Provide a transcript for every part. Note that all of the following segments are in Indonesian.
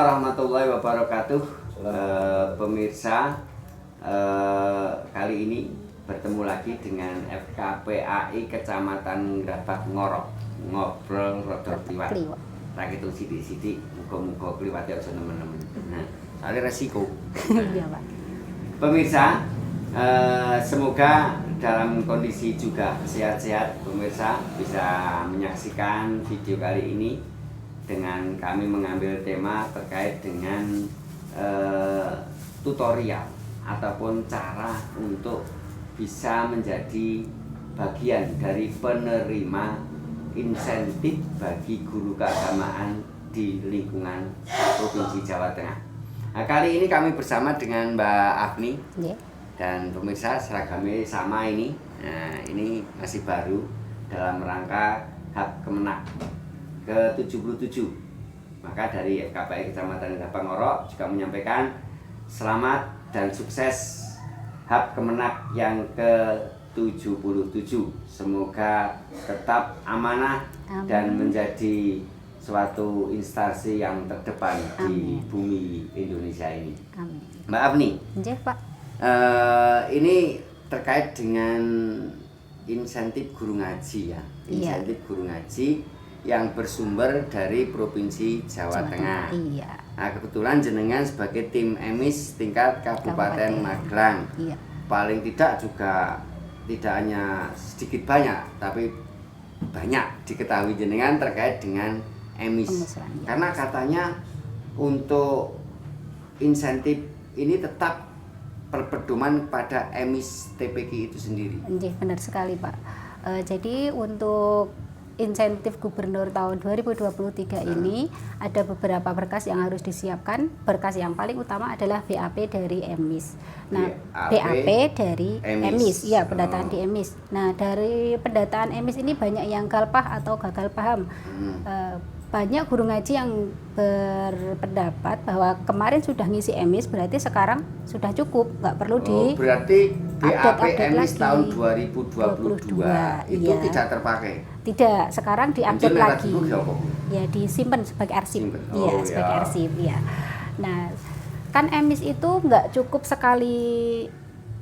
warahmatullahi wabarakatuh. Pemirsa, kali ini bertemu lagi dengan FKPAI Kecamatan Grabak Ngorok. Ngobrol rada kliwat. Tak itu sidik-sidik, muga-muga kliwat ya aja nemen-nemen. Nah, soalnya resiko. Iya, Pak. Pemirsa, semoga dalam kondisi juga sehat-sehat pemirsa bisa menyaksikan video kali ini dengan kami mengambil tema terkait dengan tutorial ataupun cara untuk bisa menjadi bagian dari penerima insentif bagi guru keagamaan di lingkungan Provinsi Jawa Tengah. Nah, kali ini kami bersama dengan Mbak Afni. Dan pemirsa, seragamnya sama ini. Nah, ini masih baru dalam rangka HUB Kemenak ke-77. Maka dari FKPAI Kecamatan Grabak Ngorok juga menyampaikan selamat dan sukses HUB Kemenak yang ke-77. Semoga tetap amanah. Amin. Dan menjadi suatu instansi yang terdepan. Amin. Di bumi Indonesia ini. Amin. Mbak Afni. Nggih, Pak. Ini terkait dengan insentif guru ngaji ya. Insentif guru ngaji yang bersumber dari Provinsi Jawa Tengah. Iya. Nah, kebetulan jenengan sebagai tim emis tingkat Kabupaten Magelang. Iya. Paling tidak juga tidak hanya sedikit banyak, tapi banyak diketahui jenengan terkait dengan emis. Karena katanya untuk insentif ini tetap berpedoman pada emis TPQ itu sendiri. Benar sekali, Pak. Jadi untuk insentif gubernur tahun 2023 ini ada beberapa berkas yang harus disiapkan. Berkas yang paling utama adalah BAP dari emis. Nah, BAP dari emis, ya, pendataan di emis. Nah, dari pendataan emis ini banyak yang galpah atau gagal paham. Banyak guru ngaji yang berpendapat bahwa kemarin sudah ngisi emis, berarti sekarang sudah cukup, nggak perlu berarti BAP emis lagi. Tahun 2022 itu iya. Tidak terpakai? Tidak, sekarang diupdate lagi. Ya, disimpan sebagai arsip. Iya, sebagai arsip. Ya. Nah, kan emis itu nggak cukup sekali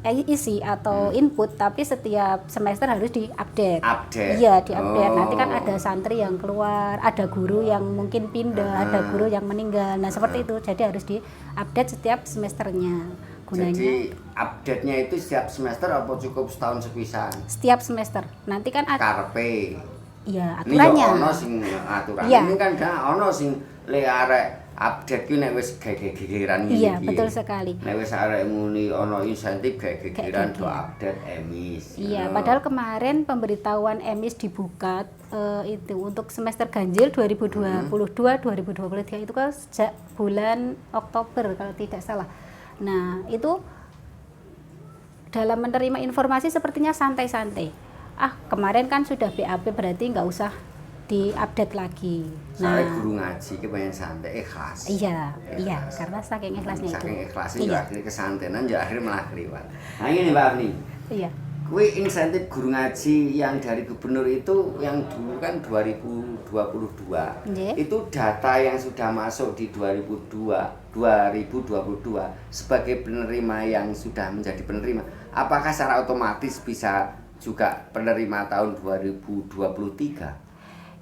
isi atau input, tapi setiap semester harus diupdate. Iya, diupdate. Nanti kan ada santri yang keluar, ada guru yang mungkin pindah, ada guru yang meninggal. Nah, seperti itu. Jadi harus diupdate setiap semesternya. Gunanya, jadi update-nya itu setiap semester apa cukup setahun sepisan? Setiap semester. Nanti kan karpe. Iya, aturannya. Ini ono sing aturan. Iya. Ini kan ono sing le arek update ki nek wis gegeran iki. Iya, betul sekali. Nek wis arek muni ono insentif gegeran do update emis. Iya, padahal kemarin pemberitahuan emis dibuka itu untuk semester ganjil 2022-2023 itu kan sejak bulan Oktober kalau tidak salah. Nah, itu dalam menerima informasi sepertinya santai-santai. Kemarin kan sudah BAP, berarti nggak usah diupdate lagi. Saya guru ngaji kebanyakan santai, ikhlas. Iya, karena saking ikhlasnya itu. Saking ikhlasnya iya. Akhirnya kesantenan, akhirnya malah keliwat. Nah ini Mbak Afni. Iya. Kui insentif guru ngaji yang dari gubernur itu yang dulu kan 2022. Itu data yang sudah masuk di 2022 sebagai penerima yang sudah menjadi penerima. Apakah secara otomatis bisa juga penerima tahun 2023?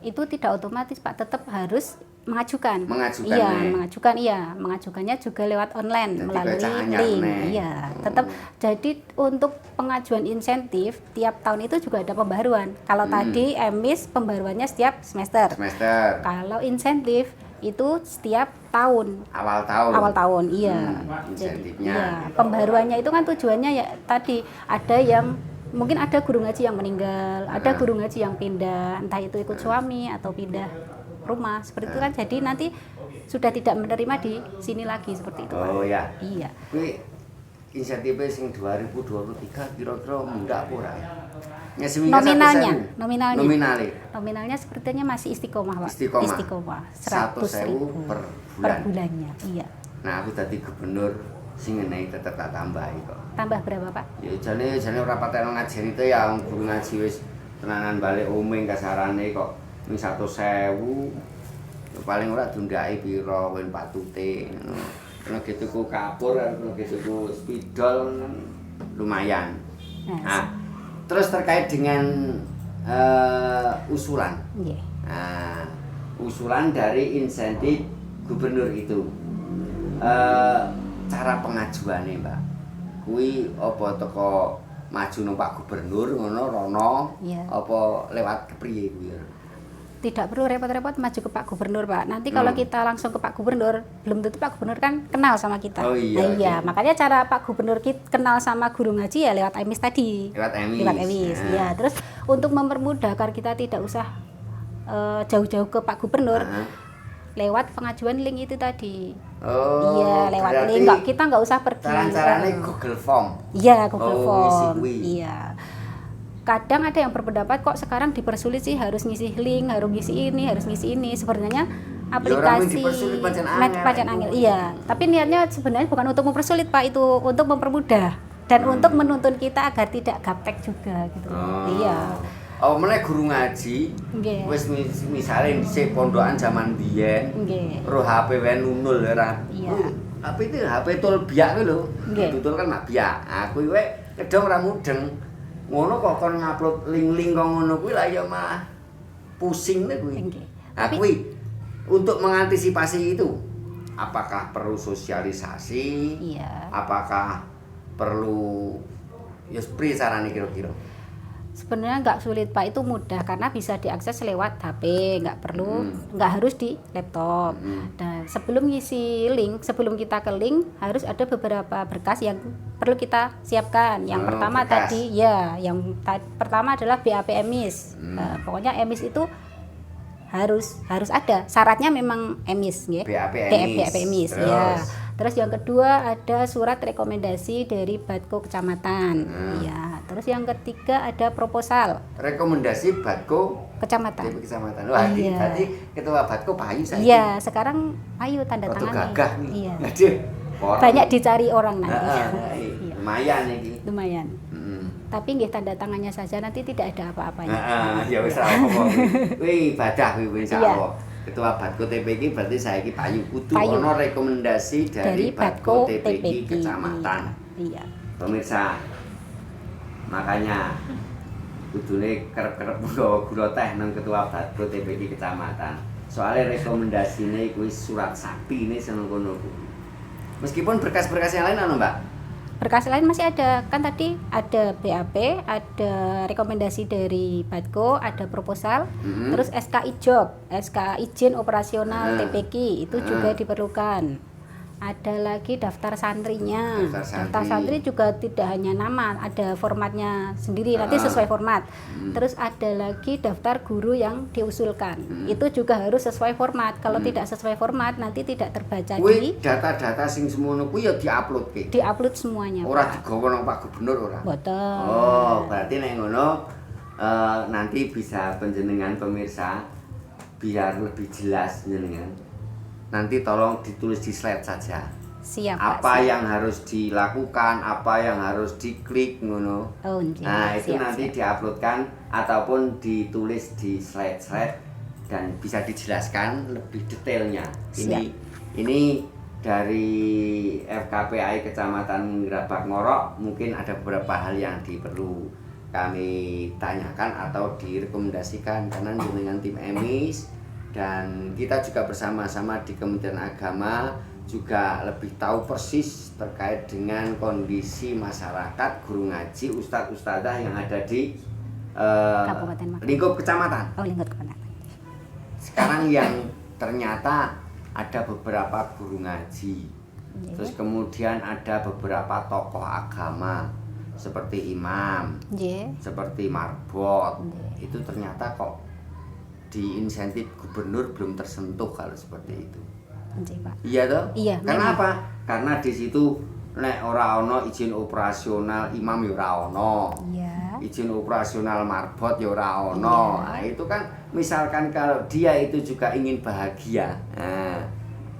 Itu tidak otomatis, Pak, tetap harus mengajukan. Mengajukannya juga lewat online. Dan melalui link. Iya, tetap. Jadi untuk pengajuan insentif tiap tahun itu juga ada pembaruan. Kalau tadi emis pembaruannya setiap semester. Kalau insentif itu setiap tahun. Awal tahun. Iya. Insentifnya. Iya, pembaruannya itu kan tujuannya ya tadi ada yang mungkin ada guru ngaji yang meninggal, ada guru ngaji yang pindah, entah itu ikut suami atau pindah rumah, seperti itu kan. Jadi nanti sudah tidak menerima di sini lagi, seperti itu. Oh ya. Iya. Kuwi insentifnya sing 2023 kira-kira mundak ora ya? Nominalnya sepertinya masih istiqomah, Pak. Istiqomah. 100.000 per bulannya. Iya. Nah, aku tadi gubernur sing ngenehi tetep tak tambahi kok. Tambah berapa, Pak? Ya jane ora paten ngajeni itu ya guru ngaji wis tenanan balik omeng kasarane kok ming 100.000 Paling ora dundake pira wen patute ngono. Kena tuku kapur, kena tuku spidol lumayan. Nah, terus terkait dengan usulan. Nggih. Nah, usulan dari insentif gubernur itu. Cara pengajuannya, Mbak. Kuwi apa teko maju nang Pak Gubernur ngono rono apa lewat kepriye kuwi? Tidak perlu repot-repot maju ke Pak Gubernur, Pak. Nanti kalau kita langsung ke Pak Gubernur, belum tentu Pak Gubernur kan kenal sama kita. Oh iya. Nah, iya, makanya cara Pak Gubernur kenal sama guru ngaji ya lewat emis tadi. Lewat emis. Lewat emis. Ya, terus untuk mempermudah agar kita tidak usah jauh-jauh ke Pak Gubernur, lewat pengajuan link itu tadi. Oh. Iya, lewat link. Kita nggak usah pergi. Caranya Google Form. Iya, Google Form. Ngisi. Iya. Kadang ada yang berpendapat kok sekarang dipersulit sih, harus ngisi link, harus ngisi ini, harus ngisi ini. Sebenarnya aplikasi pancen angel. Iya, tapi niatnya sebenarnya bukan untuk mempersulit, Pak, itu untuk mempermudah dan untuk menuntun kita agar tidak gaptek juga gitu. Iya. Oh, meneh guru ngaji. Nggih. Wis misale dhisik pondokan zaman biyen. Nggih. Roh HP wae nunul ora. Iya. HP itu HP tol biak kuwi lho. Tutul kan mak biak. Aku wae kedong ora mudeng. Ngono kok kon ngupload link-link kok ngono kuwi lah ya malah pusing nek kuwi. Nah, kuwi untuk mengantisipasi itu apakah perlu sosialisasi? Iya. Apakah perlu ya spree carane kira-kira? Sebenarnya nggak sulit, Pak, itu mudah karena bisa diakses lewat HP, nggak harus di laptop. Dan sebelum ngisi link, sebelum kita ke link harus ada beberapa berkas yang perlu kita siapkan. Yang pertama berkas. Tadi ya, pertama adalah BAP emis. Pokoknya emis itu harus ada. Syaratnya memang emis, ya. BAP emis, ya. Terus yang kedua ada surat rekomendasi dari Badko Kecamatan. Ya. Terus yang ketiga ada proposal. Rekomendasi Badko Kecamatan. Wah, berarti ketua Badko Payu saya. Iya, sekarang Payu tanda tangan. Gagah nih. Iya. Aduh. Banyak dicari orang nanti. Iya. Lumayan iki. Lumayan. Tapi nggih tanda tangannya saja, nanti tidak ada apa-apanya. Ya wis apa. Kuwi ibadah kuwi insyaallah. Ketua Badko TPK berarti saiki Payu kudu ana rekomendasi dari Badko TPK Kecamatan. Iya. Pemirsa, makanya kudune kerep-kerep gula teh nang Ketua Badko TPK Kecamatan. Soalnya rekomendasine kuwi surat sakti ini seneng kono. Meskipun berkas-berkas yang lain ana, Mbak. Berkas lain masih ada, kan tadi ada BAP, ada rekomendasi dari Badko, ada proposal, terus SK IJOP, SK izin operasional TPK itu juga diperlukan. Ada lagi daftar santrinya. Daftar santri juga tidak hanya nama, ada formatnya sendiri, nanti sesuai format. Terus ada lagi daftar guru yang diusulkan. Itu juga harus sesuai format. Kalau tidak sesuai format nanti tidak terbaca di data-data sing semono kuwi ya diuploadke. Diupload semuanya. Ora digawa nang Pak Gubernur ora. Boten. Oh, berarti nek ngono nanti bisa panjenengan pemirsa biar lebih jelas jenengan. Nanti tolong ditulis di slide saja. Siap, apa Pak, yang harus dilakukan, apa yang harus diklik ngono. Nah, itu nanti diuploadkan ataupun ditulis di slide-slide dan bisa dijelaskan lebih detailnya. Ini dari FKPAI Kecamatan Grabak Ngorok mungkin ada beberapa hal yang perlu kami tanyakan atau direkomendasikan karena dengan tim emis dan kita juga bersama-sama di Kementerian Agama juga lebih tahu persis terkait dengan kondisi masyarakat, guru ngaji, ustadz-ustadzah yang ada di lingkup kecamatan. Lingkup kecamatan. Sekarang yang ternyata ada beberapa guru ngaji, terus kemudian ada beberapa tokoh agama seperti imam, seperti marbot, itu ternyata kok di insentif gubernur belum tersentuh kalau seperti itu. Pak. Iya toh? Iya. Kenapa? Karena di situ nek ora ono izin operasional imam ya ora ono. Iya. Izin operasional marbot ya ora ono. Nah, itu kan misalkan kalau dia itu juga ingin bahagia. Nah,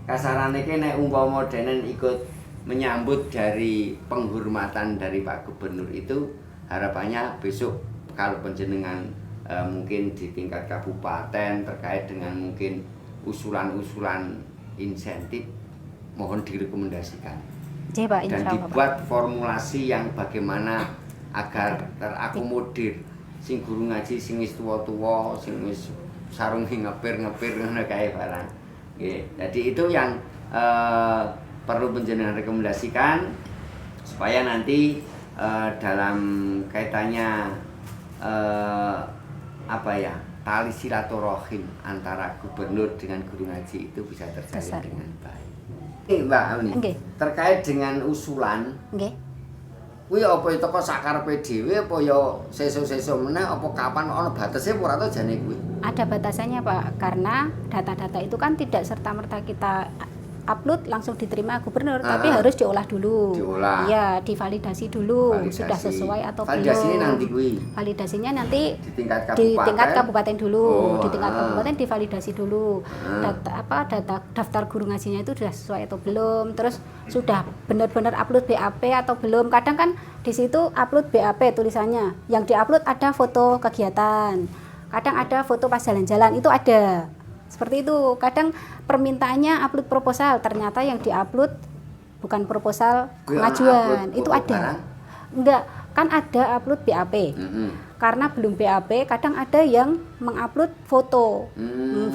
kasarane ki nek umpama denen ikut menyambut dari penghormatan dari Pak Gubernur itu harapannya besok kalau panjenengan mungkin di tingkat kabupaten terkait dengan mungkin usulan-usulan insentif mohon direkomendasikan. Pak, Dan dibuat formulasi yang bagaimana agar terakomodir sing guru ngaji sing wis tuwa-tuwa, sing wis sarung ngepir-ngepir ngono kae barang. Nggih. Jadi itu yang perlu panjenengan rekomendasikan supaya nanti dalam kaitannya tali silaturahim antara gubernur dengan guru ngaji itu bisa terjalin dengan baik. Mbak Auni, terkait dengan usulan, kuwi apa teko sakarepe dhewe apa ya sesuk-sesuk meneh apa kapan ana batase ora to jane kuwi? Ada batasannya Pak, karena data-data itu kan tidak serta-merta kita upload langsung diterima gubernur, tapi harus diolah dulu. Iya, divalidasi dulu. Sudah sesuai atau belum. Validasinya nanti kuwi. Validasinya nanti di tingkat kabupaten dulu. Di tingkat kabupaten divalidasi dulu. Daftar guru ngajinya itu sudah sesuai atau belum. Terus sudah benar-benar upload BAP atau belum. Kadang kan di situ upload BAP tulisannya. Yang diupload ada foto kegiatan. Kadang ada foto pas jalan-jalan, itu ada. Seperti itu. Kadang permintaannya upload proposal, ternyata yang diupload bukan proposal pengajuan. Itu ada. Enggak, kan ada upload BAP. Karena belum BAP, kadang ada yang mengupload foto.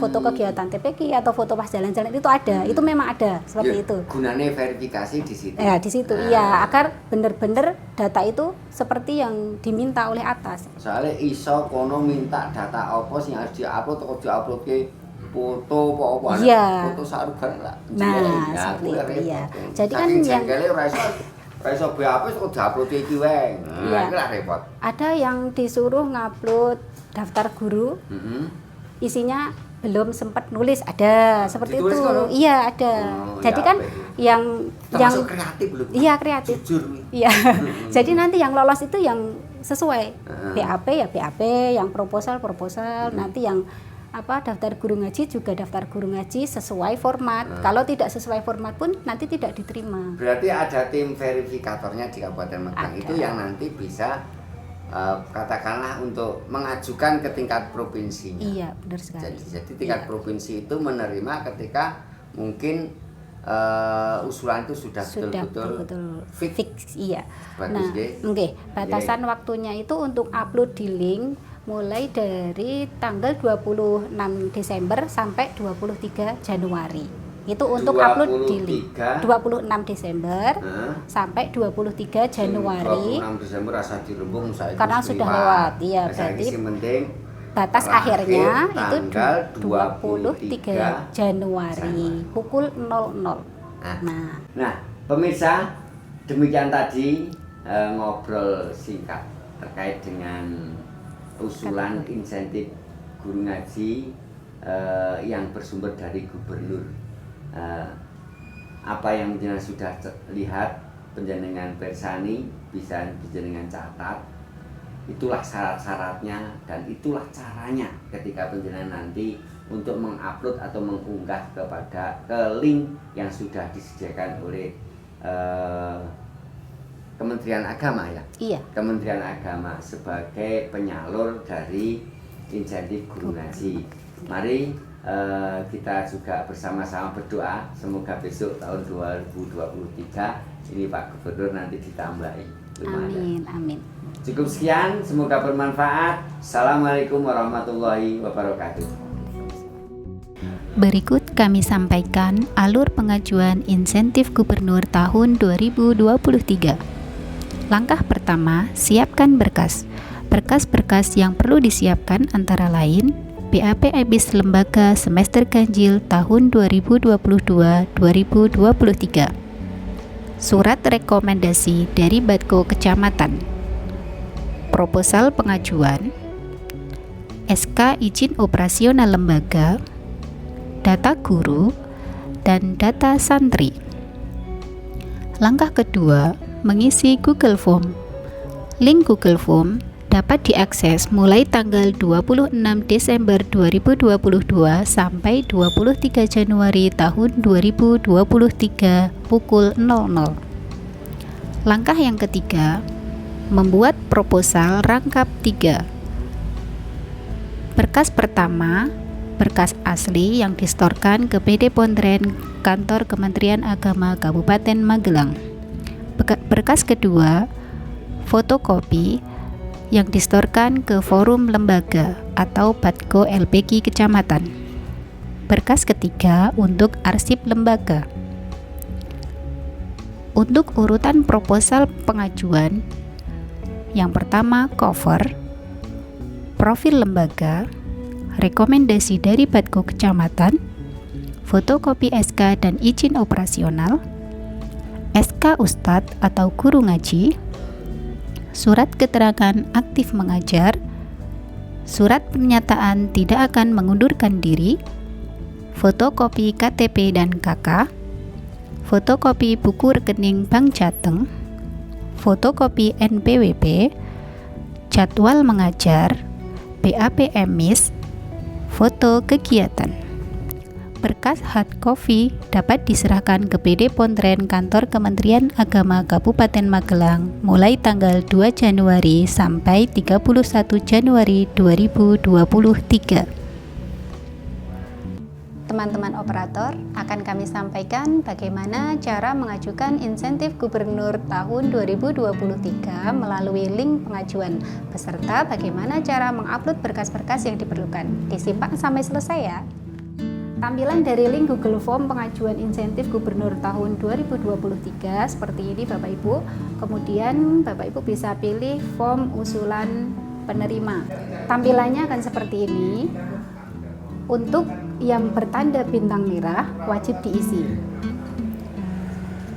Foto kegiatan TPQ atau foto pas jalan-jalan itu ada. Itu memang ada seperti itu. Gunanya verifikasi di situ. Ya, di situ. Iya, agar benar-benar data itu seperti yang diminta oleh atas. Soalnya iso kono minta data apa sing harus diupload atau diupload ke foto apa-apa, foto sarugan lah. Nah, seperti itu ya. Jadi kan yang ora iso BAP kok diupload iki wae. Nah, iki lah repot. Ada yang disuruh ngupload daftar guru. Isinya belum sempat nulis, ada seperti ditulis itu. Kalau? Iya, ada. Jadi kan yang kreatif belum. Iya, kreatif. Jujur. Iya. Jadi nanti yang lolos itu yang sesuai. BAP ya BAP, yang proposal. Nanti yang daftar guru ngaji juga daftar guru ngaji sesuai format. Kalau tidak sesuai format pun nanti tidak diterima. Berarti ada tim verifikatornya di Kabupaten Magelang itu yang nanti bisa katakanlah untuk mengajukan ke tingkat provinsinya. Iya, benar sekali. Jadi tingkat provinsi itu menerima ketika mungkin usulan itu sudah betul-betul fix. Iya. Bagus, batasan waktunya itu untuk upload di link mulai dari tanggal 26 Desember sampai 23 Januari. Itu untuk upload di link. 26 Desember sampai 23 Januari. 26 Desember rasa dirembung saya. Karena sudah lewat. Iya, berarti batas akhirnya itu 23 Januari pukul 00. Nah, pemirsa, demikian tadi ngobrol singkat terkait dengan usulan insentif guru ngaji yang bersumber dari gubernur. Apa yang jenengan sudah lihat, penjenengan persani bisa penjenengan catat. Itulah syarat-syaratnya dan itulah caranya ketika penjenengan nanti untuk mengupload atau mengunggah ke link yang sudah disediakan oleh Kementerian Agama ya? Iya. Kementerian Agama sebagai penyalur dari insentif guru ngaji. Mari kita juga bersama-sama berdoa semoga besok tahun 2023 ini Pak Gubernur nanti ditambahi. Amin. Cukup sekian, semoga bermanfaat. Assalamualaikum warahmatullahi wabarakatuh. Berikut kami sampaikan alur pengajuan insentif gubernur tahun 2023. Langkah pertama, siapkan berkas. Berkas-berkas yang perlu disiapkan antara lain BAP EBIS Lembaga Semester Ganjil tahun 2022-2023, Surat Rekomendasi dari Batko Kecamatan, Proposal Pengajuan, SK Izin Operasional Lembaga, Data Guru, dan data santri. Langkah kedua, mengisi Google Form. Link Google Form dapat diakses mulai tanggal 26 Desember 2022 sampai 23 Januari tahun 2023 pukul 00. Langkah yang ketiga, membuat proposal rangkap 3. Berkas pertama, berkas asli yang distorkan ke PD Pontren Kantor Kementerian Agama Kabupaten Magelang. Berkas kedua, fotokopi yang distorkan ke forum lembaga atau Batko LPG Kecamatan. Berkas ketiga untuk arsip lembaga. Untuk urutan proposal pengajuan, yang pertama cover, profil lembaga, rekomendasi dari Batko Kecamatan, fotokopi SK dan izin operasional, SK Ustadz atau guru ngaji, surat keterangan aktif mengajar, surat pernyataan tidak akan mengundurkan diri, fotokopi KTP dan KK, fotokopi buku rekening Bank Jateng, fotokopi NPWP, jadwal mengajar, BAP MIS, foto kegiatan. Berkas hard copy dapat diserahkan ke PD Pontren Kantor Kementerian Agama Kabupaten Magelang mulai tanggal 2 Januari sampai 31 Januari 2023. Teman-teman operator, akan kami sampaikan bagaimana cara mengajukan insentif gubernur tahun 2023 melalui link pengajuan, beserta bagaimana cara mengupload berkas-berkas yang diperlukan. Disimak sampai selesai ya. Tampilan dari link Google Form pengajuan insentif gubernur tahun 2023 seperti ini Bapak Ibu. Kemudian Bapak Ibu bisa pilih form usulan penerima. Tampilannya akan seperti ini. Untuk yang bertanda bintang merah wajib diisi.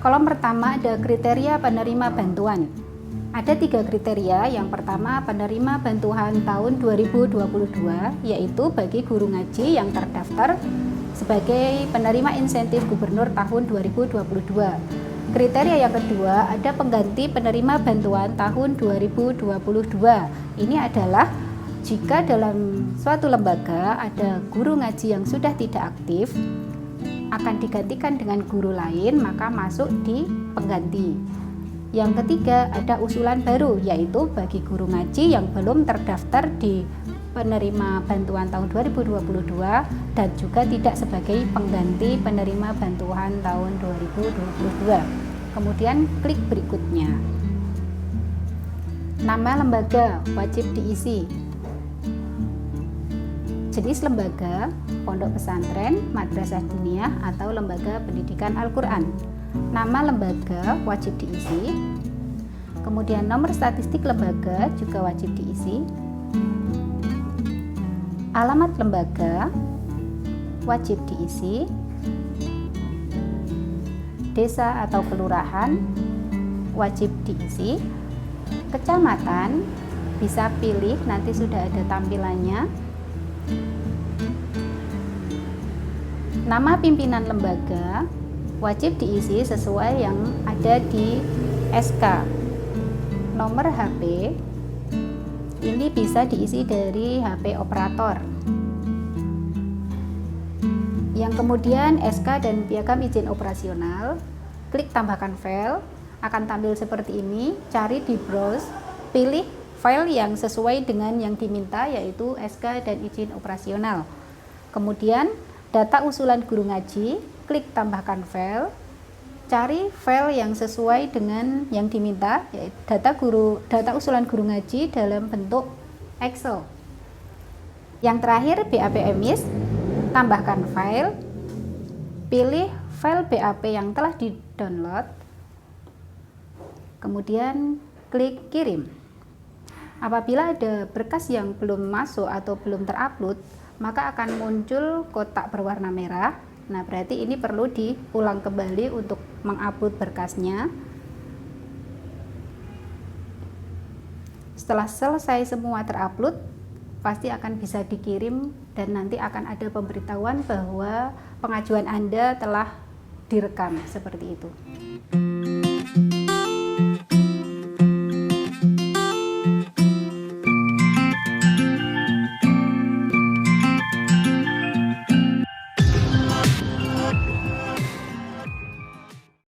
Kolom pertama ada kriteria penerima bantuan. Ada 3 kriteria. Yang pertama, penerima bantuan tahun 2022, yaitu bagi guru ngaji yang terdaftar sebagai penerima insentif gubernur tahun 2022. Kriteria yang kedua, ada pengganti penerima bantuan tahun 2022. Ini adalah jika dalam suatu lembaga ada guru ngaji yang sudah tidak aktif, akan digantikan dengan guru lain, maka masuk di pengganti. Yang ketiga, ada usulan baru, yaitu bagi guru ngaji yang belum terdaftar di penerima bantuan tahun 2022 dan juga tidak sebagai pengganti penerima bantuan tahun 2022. Kemudian klik berikutnya. Nama lembaga wajib diisi. Jenis lembaga, pondok pesantren, madrasah diniyah, atau lembaga pendidikan Al-Quran. Nama lembaga wajib diisi. Kemudian nomor statistik lembaga juga wajib diisi. Alamat lembaga wajib diisi. Desa atau kelurahan wajib diisi. Kecamatan bisa pilih, nanti sudah ada tampilannya. Nama pimpinan lembaga wajib diisi sesuai yang ada di SK. Nomor HP ini bisa diisi dari HP operator. Yang kemudian SK dan piagam izin operasional, klik tambahkan file, akan tampil seperti ini. Cari di browse, pilih file yang sesuai dengan yang diminta, yaitu SK dan izin operasional. Kemudian data usulan guru ngaji, klik tambahkan file, cari file yang sesuai dengan yang diminta, yaitu data usulan guru ngaji dalam bentuk Excel. Yang terakhir BAP MIS, tambahkan file, pilih file BAP yang telah di-download, kemudian klik kirim. Apabila ada berkas yang belum masuk atau belum terupload, maka akan muncul kotak berwarna merah. Nah, berarti ini perlu diulang kembali untuk mengupload berkasnya. Setelah selesai semua terupload, pasti akan bisa dikirim dan nanti akan ada pemberitahuan bahwa pengajuan Anda telah direkam, seperti itu.